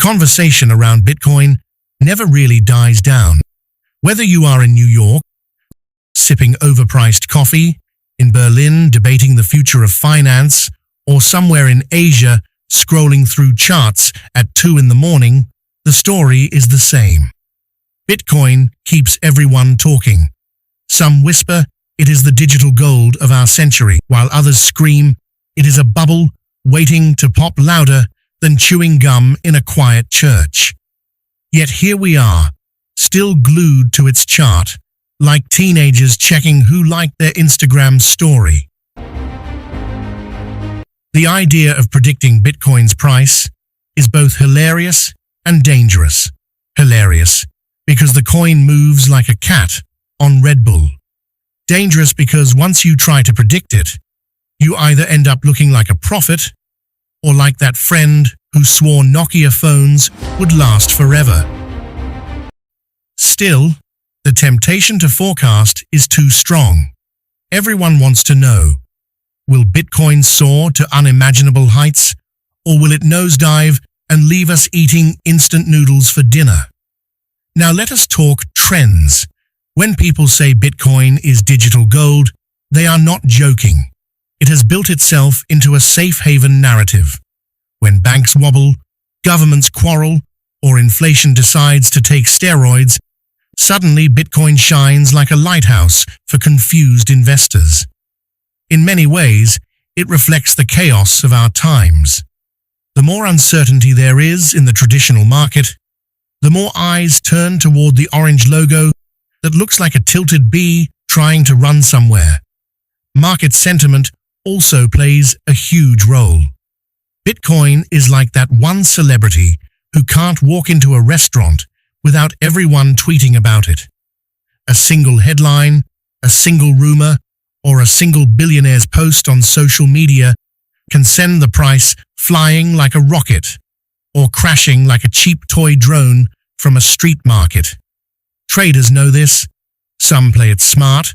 conversation around Bitcoin never really dies down. Whether you are in New York, sipping overpriced coffee, in Berlin debating the future of finance, or somewhere in Asia scrolling through charts at 2 in the morning, the story is the same. Bitcoin keeps everyone talking. Some whisper it is the digital gold of our century, while others scream it is a bubble waiting to pop louder than chewing gum in a quiet church. Yet here we are, still glued to its chart, like teenagers checking who liked their Instagram story. The idea of predicting Bitcoin's price is both hilarious and dangerous. Hilarious, because the coin moves like a cat on Red Bull. Dangerous because once you try to predict it, you either end up looking like a prophet or like that friend who swore Nokia phones would last forever. Still, the temptation to forecast is too strong. Everyone wants to know, will Bitcoin soar to unimaginable heights, or will it nosedive and leave us eating instant noodles for dinner? Now let us talk trends. When people say Bitcoin is digital gold, they are not joking. It has built itself into a safe haven narrative. When banks wobble, governments quarrel, or inflation decides to take steroids, suddenly Bitcoin shines like a lighthouse for confused investors. In many ways, it reflects the chaos of our times. The more uncertainty there is in the traditional market, the more eyes turn toward the orange logo that looks like a tilted bee trying to run somewhere. Market sentiment also plays a huge role. Bitcoin is like that one celebrity who can't walk into a restaurant without everyone tweeting about it. A single headline, a single rumor, or a single billionaire's post on social media can send the price flying like a rocket or crashing like a cheap toy drone from a street market. Traders know this. Some play it smart,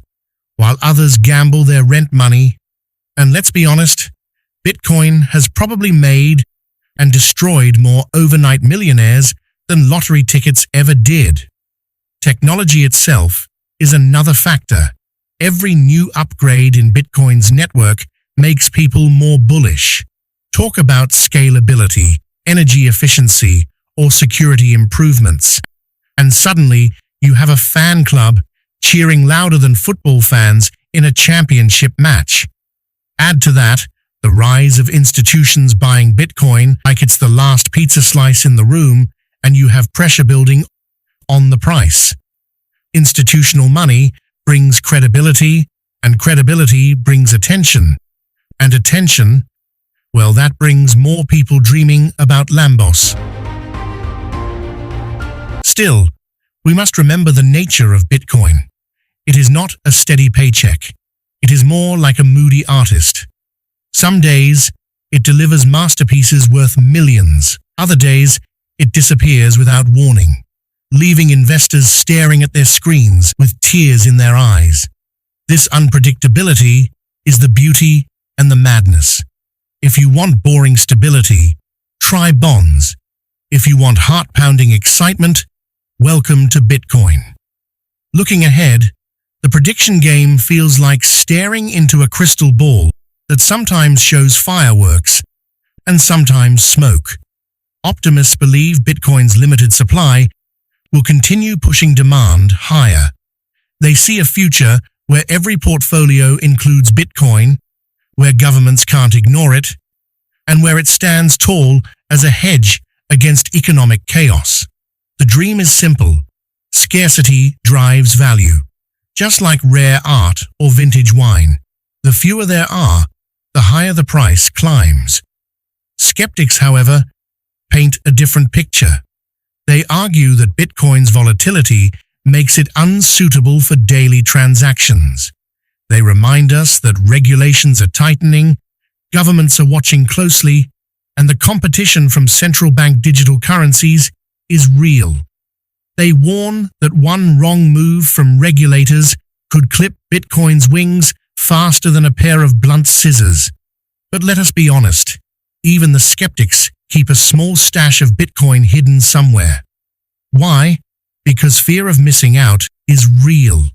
while others gamble their rent money. And let's be honest, Bitcoin has probably made and destroyed more overnight millionaires than lottery tickets ever did. Technology itself is another factor. Every new upgrade in Bitcoin's network makes people more bullish. Talk about scalability, energy efficiency, or security improvements. And suddenly, you have a fan club cheering louder than football fans in a championship match. Add to that the rise of institutions buying Bitcoin like it's the last pizza slice in the room, and you have pressure building on the price. Institutional money brings credibility, and credibility brings attention. And attention, well, that brings more people dreaming about Lambos. Still, we must remember the nature of Bitcoin. It is not a steady paycheck. It is more like a moody artist. Some days, it delivers masterpieces worth millions. Other days, it disappears without warning, leaving investors staring at their screens with tears in their eyes. This unpredictability is the beauty and the madness. If you want boring stability, try bonds. If you want heart-pounding excitement, welcome to Bitcoin. Looking ahead, the prediction game feels like staring into a crystal ball that sometimes shows fireworks and sometimes smoke. Optimists believe Bitcoin's limited supply will continue pushing demand higher. They see a future where every portfolio includes Bitcoin, where governments can't ignore it, and where it stands tall as a hedge against economic chaos. The dream is simple. Scarcity drives value. Just like rare art or vintage wine, the fewer there are, the higher the price climbs. Skeptics, however, paint a different picture. They argue that Bitcoin's volatility makes it unsuitable for daily transactions. They remind us that regulations are tightening, governments are watching closely, and the competition from central bank digital currencies is real. They warn that one wrong move from regulators could clip Bitcoin's wings faster than a pair of blunt scissors. But let us be honest, Even the skeptics keep a small stash of Bitcoin hidden somewhere. Why? Because fear of missing out is real.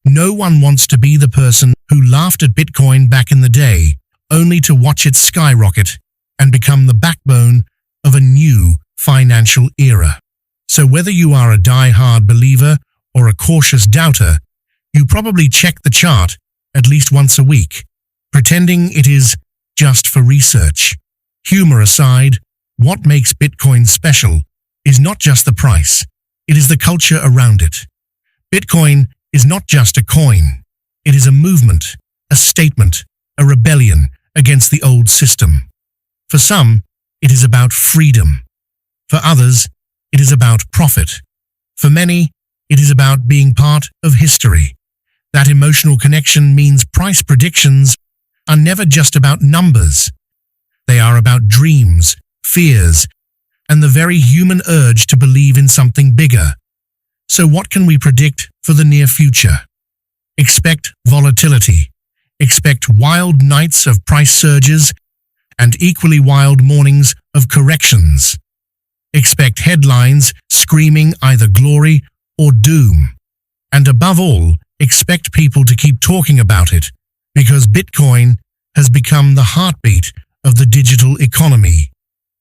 No one wants to be the person who laughed at Bitcoin back in the day, only to watch it skyrocket and become the backbone of a new financial era. So whether you are a die-hard believer or a cautious doubter, you probably check the chart at least once a week, pretending it is just for research. Humor aside, what makes Bitcoin special is not just the price, it is the culture around it. Bitcoin is not just a coin, it is a movement, a statement, a rebellion against the old system. For some, it is about freedom. For others, it is about profit. For many, it is about being part of history. That emotional connection means price predictions are never just about numbers. They are about dreams, fears, and the very human urge to believe in something bigger. So what can we predict for the near future? Expect volatility. Expect wild nights of price surges and equally wild mornings of corrections. Expect headlines screaming either glory or doom. And above all, expect people to keep talking about it, because Bitcoin has become the heartbeat of the digital economy.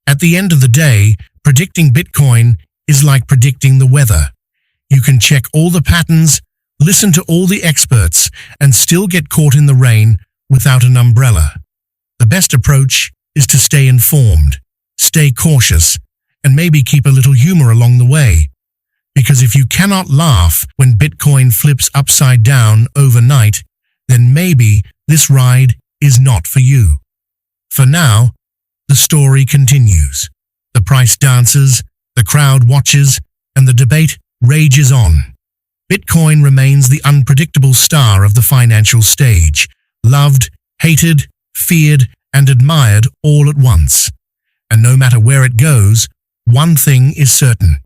At the end of the day, predicting Bitcoin is like predicting the weather. You can check all the patterns, listen to all the experts, and still get caught in the rain without an umbrella. The best approach is to stay informed, stay cautious, and maybe keep a little humor along the way. Because if you cannot laugh when Bitcoin flips upside down overnight, then maybe this ride is not for you. For now, the story continues. The price dances, the crowd watches, and the debate rages on. Bitcoin remains the unpredictable star of the financial stage, loved, hated, feared, and admired all at once. And no matter where it goes, one thing is certain.